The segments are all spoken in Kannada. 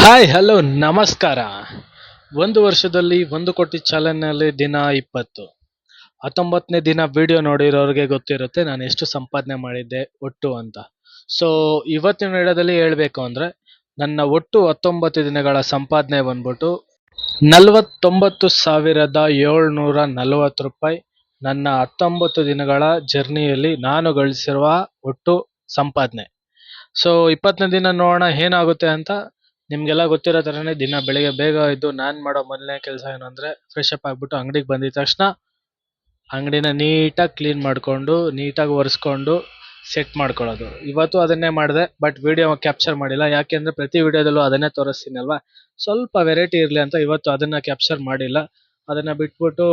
ಹಾಯ್ ಹಲೋ ನಮಸ್ಕಾರ. ಒಂದು ವರ್ಷದಲ್ಲಿ 1 ಕೋಟಿ ಚಾಲನೆಯಲ್ಲಿ ದಿನ 20. 19ನೇ ದಿನ ವಿಡಿಯೋ ನೋಡಿರೋರಿಗೆ ಗೊತ್ತಿರುತ್ತೆ ನಾನು ಎಷ್ಟು ಸಂಪಾದನೆ ಮಾಡಿದ್ದೆ ಒಟ್ಟು ಅಂತ. ಸೊ ಇವತ್ತಿನ ವಿಡಿಯೋದಲ್ಲಿ ಹೇಳ್ಬೇಕು ಅಂದ್ರೆ ನನ್ನ ಒಟ್ಟು 19 ದಿನಗಳ ಸಂಪಾದನೆ ಬಂದ್ಬಿಟ್ಟು 49,740 ರೂಪಾಯಿ. ನನ್ನ 19 ದಿನಗಳ ಜರ್ನಿಯಲ್ಲಿ ನಾನು ಗಳಿಸಿರುವ ಒಟ್ಟು ಸಂಪಾದನೆ. ಸೊ 20ನೇ ದಿನ ನೋಡೋಣ ಏನಾಗುತ್ತೆ ಅಂತ. ನಿಮ್ಗೆಲ್ಲ ಗೊತ್ತಿರೋ ಥರನೇ ದಿನ ಬೆಳಿಗ್ಗೆ ಬೇಗ ಎದ್ದು ನಾನು ಮಾಡೋ ಮೊದಲನೇ ಕೆಲಸ ಏನು ಅಂದರೆ ಫ್ರೆಶ್ ಅಪ್ ಆಗಿಬಿಟ್ಟು ಅಂಗಡಿಗೆ ಬಂದಿದ ತಕ್ಷಣ ಅಂಗಡಿನ ನೀಟಾಗಿ ಕ್ಲೀನ್ ಮಾಡಿಕೊಂಡು ನೀಟಾಗಿ ಒರೆಸ್ಕೊಂಡು ಸೆಟ್ ಮಾಡ್ಕೊಳ್ಳೋದು. ಇವತ್ತು ಅದನ್ನೇ ಮಾಡಿದೆ, ಬಟ್ ವಿಡಿಯೋ ಕ್ಯಾಪ್ಚರ್ ಮಾಡಿಲ್ಲ. ಯಾಕೆಂದರೆ ಪ್ರತಿ ವಿಡಿಯೋದಲ್ಲೂ ಅದನ್ನೇ ತೋರಿಸ್ತೀನಲ್ವಾ, ಸ್ವಲ್ಪ ವೆರೈಟಿ ಇರಲಿ ಅಂತ ಇವತ್ತು ಅದನ್ನು ಕ್ಯಾಪ್ಚರ್ ಮಾಡಿಲ್ಲ. ಅದನ್ನು ಬಿಟ್ಬಿಟ್ಟು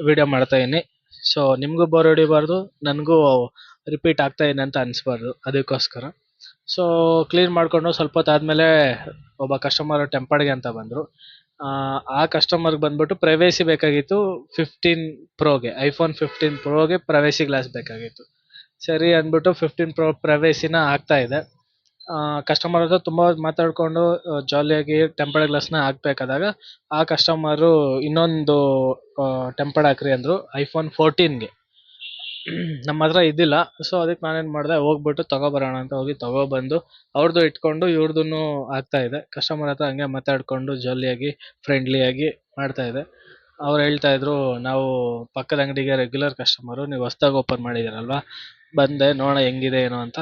ವಿಡಿಯೋ ಮಾಡ್ತಾಯಿದ್ದೀನಿ. ಸೊ ನಿಮಗೂ ಬೋರ್ ಹೊಡಿಬಾರ್ದು, ನನಗೂ ರಿಪೀಟ್ ಆಗ್ತಾಯಿದೆ ಅಂತ ಅನಿಸ್ಬಾರ್ದು, ಅದಕ್ಕೋಸ್ಕರ. ಸೊ ಕ್ಲೀನ್ ಮಾಡಿಕೊಂಡು ಸ್ವಲ್ಪ ಹೊತ್ತಾದಮೇಲೆ ಒಬ್ಬ ಕಸ್ಟಮರ್ ಟೆಂಪರ್ಡ್ಗೆ ಅಂತ ಬಂದರು. ಆ ಕಸ್ಟಮರ್ಗೆ ಬಂದ್ಬಿಟ್ಟು ಪ್ರೈವೇಸಿ ಬೇಕಾಗಿತ್ತು. 15 ಪ್ರೋಗೆ, ಐಫೋನ್ 15 ಪ್ರೋಗೆ ಪ್ರೈವೇಸಿ ಗ್ಲಾಸ್ ಬೇಕಾಗಿತ್ತು. ಸರಿ ಅಂದ್ಬಿಟ್ಟು 15 ಪ್ರೋ ಪ್ರೈವೇಸಿನ ಹಾಕ್ತಾಯಿದ್ದೆ. ಕಸ್ಟಮರ್ ಹತ್ರ ತುಂಬ ಮಾತಾಡಿಕೊಂಡು ಜಾಲಿಯಾಗಿ ಟೆಂಪರ್ಡ್ ಗ್ಲಾಸ್ನ ಹಾಕ್ಬೇಕಾದಾಗ ಆ ಕಸ್ಟಮರು ಇನ್ನೊಂದು ಟೆಂಪರ್ಡ್ ಹಾಕ್ರಿ ಅಂದರು ಐಫೋನ್ 14ಗೆ. ನಮ್ಮ ಹತ್ರ ಇದ್ದಿಲ್ಲ. ಸೊ ಅದಕ್ಕೆ ನಾನೇನು ಮಾಡಿದೆ, ಹೋಗ್ಬಿಟ್ಟು ತೊಗೊಬರೋಣ ಅಂತ ಹೋಗಿ ತೊಗೊಬಂದು ಅವ್ರದ್ದು ಇಟ್ಕೊಂಡು ಇವ್ರದ್ದು ಆಗ್ತಾಯಿದೆ. ಕಸ್ಟಮರ್ ಹತ್ರ ಹಂಗೆ ಮಾತಾಡಿಕೊಂಡು ಜಾಲಿಯಾಗಿ ಫ್ರೆಂಡ್ಲಿಯಾಗಿ ಮಾಡ್ತಾಯಿದ್ದೆ. ಅವ್ರು ಹೇಳ್ತಾಯಿದ್ರು, ನಾವು ಪಕ್ಕದ ಅಂಗಡಿಗೆ ರೆಗ್ಯುಲರ್ ಕಸ್ಟಮರು, ನೀವು ಹೊಸ್ದಾಗಿ ಓಪನ್ ಮಾಡಿದ್ದೀರಲ್ವ, ಬಂದೆ ನೋಡೋಣ ಹೆಂಗಿದೆ ಏನೋ ಅಂತ.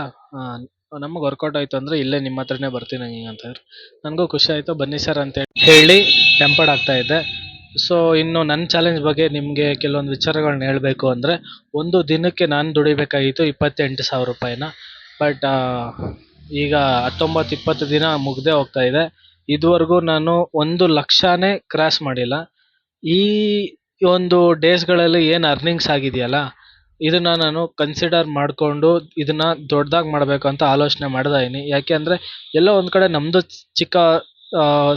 ನಮಗೆ ವರ್ಕೌಟ್ ಆಯಿತು ಅಂದರೆ ಇಲ್ಲೇ ನಿಮ್ಮ ಹತ್ರನೇ ಬರ್ತೀನಿ ಹಂಗೆ ಅಂತಂದ್ರು. ನನಗೂ ಖುಷಿ ಆಯಿತು, ಬನ್ನಿ ಸರ್ ಅಂತ ಹೇಳಿ ಟೆಂಪರ್ಡ್ ಆಗ್ತಾಯಿದ್ದೆ. ಸೊ ಇನ್ನು ನನ್ನ ಚಾಲೆಂಜ್ ಬಗ್ಗೆ ನಿಮಗೆ ಕೆಲವೊಂದು ವಿಚಾರಗಳನ್ನ ಹೇಳಬೇಕು ಅಂದರೆ, ಒಂದು ದಿನಕ್ಕೆ ನಾನು ದುಡಿಬೇಕಾಗಿತ್ತು 28,000 ರೂಪಾಯಿನ. ಬಟ್ ಈಗ 19-20 ದಿನ ಮುಗ್ದೇ ಹೋಗ್ತಾ ಇದೆ. ಇದುವರೆಗೂ ನಾನು 1,00,000ನೇ ಕ್ರಾಸ್ ಮಾಡಿಲ್ಲ. ಈ ಒಂದು ಡೇಸ್ಗಳಲ್ಲಿ ಏನು ಅರ್ನಿಂಗ್ಸ್ ಆಗಿದೆಯಲ್ಲ, ಇದನ್ನು ನಾನು ಕನ್ಸಿಡರ್ ಮಾಡಿಕೊಂಡು ಇದನ್ನು ದೊಡ್ಡದಾಗಿ ಮಾಡಬೇಕು ಅಂತ ಆಲೋಚನೆ ಮಾಡ್ತಾ ಇದ್ದೀನಿ. ಯಾಕೆ ಅಂದರೆ ಎಲ್ಲೋ ಒಂದು ಕಡೆ ನಮ್ಮದು ಚಿಕ್ಕ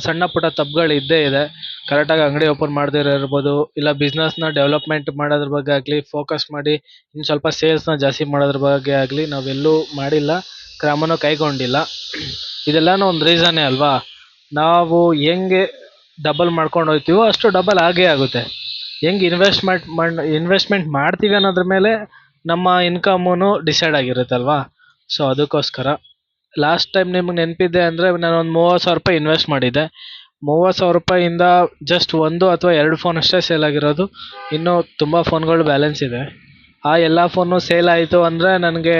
ಸಣ್ಣ ಪುಟ್ಟ ತಪ್ಪುಗಳು ಇದ್ದೇ ಇದೆ. ಕರೆಕ್ಟಾಗಿ ಅಂಗಡಿ ಓಪನ್ ಮಾಡದಿರೋ ಇರ್ಬೋದು, ಇಲ್ಲ ಬಿಸ್ನೆಸ್ನ ಡೆವಲಪ್ಮೆಂಟ್ ಮಾಡೋದ್ರ ಬಗ್ಗೆ ಆಗಲಿ, ಫೋಕಸ್ ಮಾಡಿ ಇನ್ನು ಸ್ವಲ್ಪ ಸೇಲ್ಸ್ನ ಜಾಸ್ತಿ ಮಾಡೋದ್ರ ಬಗ್ಗೆ ಆಗಲಿ ನಾವೆಲ್ಲೂ ಮಾಡಿಲ್ಲ, ಕ್ರಮನೂ ಕೈಗೊಂಡಿಲ್ಲ. ಇದೆಲ್ಲನೂ ಒಂದು ರೀಸನ್ನೇ ಅಲ್ವಾ. ನಾವು ಹೆಂಗೆ ಡಬಲ್ ಮಾಡ್ಕೊಂಡು ಹೋಗ್ತೀವೋ ಅಷ್ಟು ಡಬಲ್ ಆಗೇ ಆಗುತ್ತೆ. ಹೆಂಗೆ ಇನ್ವೆಸ್ಟ್ಮೆಂಟ್ ಮಾಡ್ತೀವಿ ಅನ್ನೋದ್ರ ಮೇಲೆ ನಮ್ಮ ಇನ್ಕಮೂ ಡಿಸೈಡ್ ಆಗಿರುತ್ತಲ್ವಾ. ಸೊ ಅದಕ್ಕೋಸ್ಕರ ಲಾಸ್ಟ್ ಟೈಮ್ ನಿಮ್ಗೆ ನೆನಪಿದೆ ಅಂದರೆ ನಾನೊಂದು 30,000 ರೂಪಾಯಿ ಇನ್ವೆಸ್ಟ್ ಮಾಡಿದ್ದೆ. 30,000 ರೂಪಾಯಿಯಿಂದ ಜಸ್ಟ್ 1 ಅಥವಾ 2 ಫೋನ್ ಅಷ್ಟೇ ಸೇಲ್ ಆಗಿರೋದು. ಇನ್ನೂ ತುಂಬ ಫೋನ್ಗಳು ಬ್ಯಾಲೆನ್ಸ್ ಇದೆ. ಆ ಎಲ್ಲ ಫೋನು ಸೇಲ್ ಆಯಿತು ಅಂದರೆ ನನಗೆ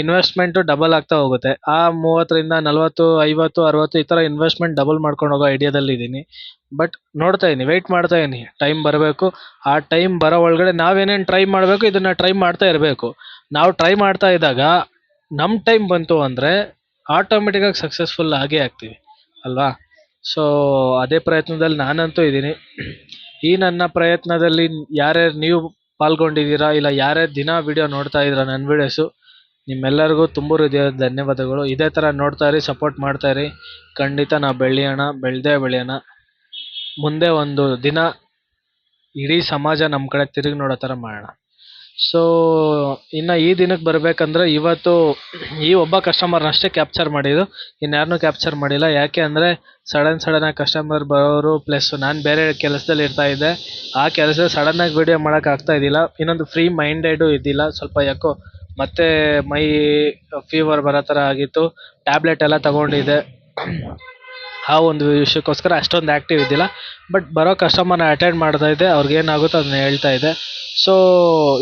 ಇನ್ವೆಸ್ಟ್ಮೆಂಟು ಡಬಲ್ ಆಗ್ತಾ ಹೋಗುತ್ತೆ. ಆ 30ರಿಂದ 40, 50, 60 ಈ ಥರ ಇನ್ವೆಸ್ಟ್ಮೆಂಟ್ ಡಬಲ್ ಮಾಡ್ಕೊಂಡು ಹೋಗೋ ಐಡಿಯಾದಲ್ಲಿ ಇದ್ದೀನಿ. ಬಟ್ ನೋಡ್ತಾ ಇದ್ದೀನಿ, ವೆಯ್ಟ್ ಮಾಡ್ತಾ ಇದ್ದೀನಿ, ಟೈಮ್ ಬರಬೇಕು. ಆ ಟೈಮ್ ಬರೋ ಒಳಗಡೆ ನಾವೇನೇನು ಟ್ರೈ ಮಾಡಬೇಕು ಇದನ್ನು ಟ್ರೈ ಮಾಡ್ತಾ ಇರಬೇಕು. ನಾವು ಟ್ರೈ ಮಾಡ್ತಾ ಇದ್ದಾಗ ನಮ್ಮ ಟೈಮ್ ಬಂತು ಅಂದರೆ ಆಟೋಮೆಟಿಕ್ಕಾಗಿ ಸಕ್ಸಸ್ಫುಲ್ ಆಗೇ ಆಗ್ತೀವಿ ಅಲ್ವಾ. ಸೊ ಅದೇ ಪ್ರಯತ್ನದಲ್ಲಿ ನಾನಂತೂ ಇದ್ದೀನಿ. ಈ ನನ್ನ ಪ್ರಯತ್ನದಲ್ಲಿ ಯಾರ್ಯಾರು ನೀವು ಪಾಲ್ಗೊಂಡಿದ್ದೀರಾ, ಇಲ್ಲ ಯಾರ್ಯಾರು ದಿನ ವಿಡಿಯೋ ನೋಡ್ತಾ ಇದ್ದೀರಾ ನನ್ನ ವಿಡಿಯೋಸು, ನಿಮ್ಮೆಲ್ಲರಿಗೂ ತುಂಬ ಹೃದಯದ ಧನ್ಯವಾದಗಳು. ಇದೇ ಥರ ನೋಡ್ತಾ ಇರಿ, ಸಪೋರ್ಟ್ ಮಾಡ್ತಾ ಇರಿ. ಖಂಡಿತ ನಾವು ಬೆಳೆದೇ ಬೆಳೆಯೋಣ. ಮುಂದೆ ಒಂದು ದಿನ ಇಡೀ ಸಮಾಜ ನಮ್ಮ ಕಡೆ ತಿರುಗಿ ನೋಡೋ ಥರ ಮಾಡೋಣ. ಸೊ ಇನ್ನು ಈ ದಿನಕ್ಕೆ ಬರಬೇಕಂದ್ರೆ ಇವತ್ತು ಈ ಒಬ್ಬ ಕಸ್ಟಮರ್ನಷ್ಟೇ ಕ್ಯಾಪ್ಚರ್ ಮಾಡಿದ್ದು, ಇನ್ಯಾರನ್ನೂ ಕ್ಯಾಪ್ಚರ್ ಮಾಡಿಲ್ಲ. ಯಾಕೆ ಅಂದರೆ ಸಡನ್ನಾಗಿ ಕಸ್ಟಮರ್ ಬರೋರು, ಪ್ಲಸ್ ನಾನು ಬೇರೆ ಕೆಲಸದಲ್ಲಿ ಇರ್ತಾಯಿದ್ದೆ. ಆ ಕೆಲಸ ಸಡನ್ನಾಗಿ ವಿಡಿಯೋ ಮಾಡೋಕ್ಕಾಗ್ತಾ ಇದ್ದಿಲ್ಲ. ಇನ್ನೊಂದು ಫ್ರೀ ಮೈಂಡೆಡು ಇದ್ದಿಲ್ಲ. ಸ್ವಲ್ಪ ಯಾಕೋ ಮತ್ತೆ ಮೈ ಫೀವರ್ ಬರೋ ಥರ ಆಗಿತ್ತು. ಟ್ಯಾಬ್ಲೆಟ್ ಎಲ್ಲ ತಗೊಂಡಿದ್ದೆ. ಆ ಒಂದು ವಿಷಯಕ್ಕೋಸ್ಕರ ಅಷ್ಟೊಂದು ಆ್ಯಕ್ಟಿವ್ ಇದ್ದಿಲ್ಲ. ಬಟ್ ಬರೋ ಕಸ್ಟಮರ್ನ ಅಟೆಂಡ್ ಮಾಡ್ತಾಯಿದ್ದೆ, ಅವ್ರಿಗೇನಾಗುತ್ತೋ ಅದನ್ನ ಹೇಳ್ತಾ ಇದ್ದೆ. ಸೊ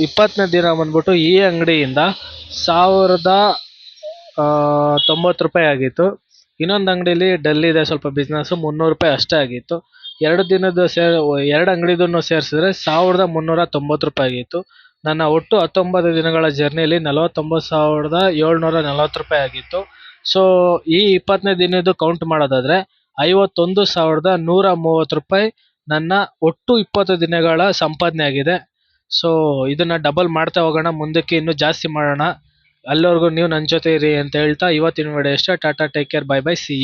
20ನೇ ದಿನ ಬಂದ್ಬಿಟ್ಟು ಈ ಅಂಗಡಿಯಿಂದ 1,090 ರೂಪಾಯಿ ಆಗಿತ್ತು. ಇನ್ನೊಂದು ಅಂಗಡೀಲಿ ಡಲ್ ಇದೆ ಸ್ವಲ್ಪ ಬಿಸ್ನೆಸ್ಸು, 300 ರೂಪಾಯಿ ಅಷ್ಟೇ ಆಗಿತ್ತು. 2 ಅಂಗಡಿದೂ ಸೇರಿಸಿದ್ರೆ 1,390 ರೂಪಾಯಿ ಆಗಿತ್ತು. ನನ್ನ ಒಟ್ಟು 19 ದಿನಗಳ ಜರ್ನಿಯಲ್ಲಿ 49,740 ರೂಪಾಯಿ ಆಗಿತ್ತು. ಸೊ ಈ 20ನೇ ದಿನದ್ದು ಕೌಂಟ್ ಮಾಡೋದಾದರೆ 51,130 ರೂಪಾಯಿ ನನ್ನ ಒಟ್ಟು 20 ದಿನಗಳ ಸಂಪಾದನೆ ಆಗಿದೆ. ಸೊ ಇದನ್ನು ಡಬಲ್ ಮಾಡ್ತಾ ಹೋಗೋಣ, ಮುಂದಕ್ಕೆ ಇನ್ನೂ ಜಾಸ್ತಿ ಮಾಡೋಣ. ಅಲ್ಲಿವರೆಗೂ ನೀವು ನನ್ನ ಜೊತೆ ಇರಿ ಅಂತ ಹೇಳ್ತಾ ಇವತ್ತಿನ ವಿಡಿಯೋ ಇಷ್ಟ. Tata, take care, bye bye, see you.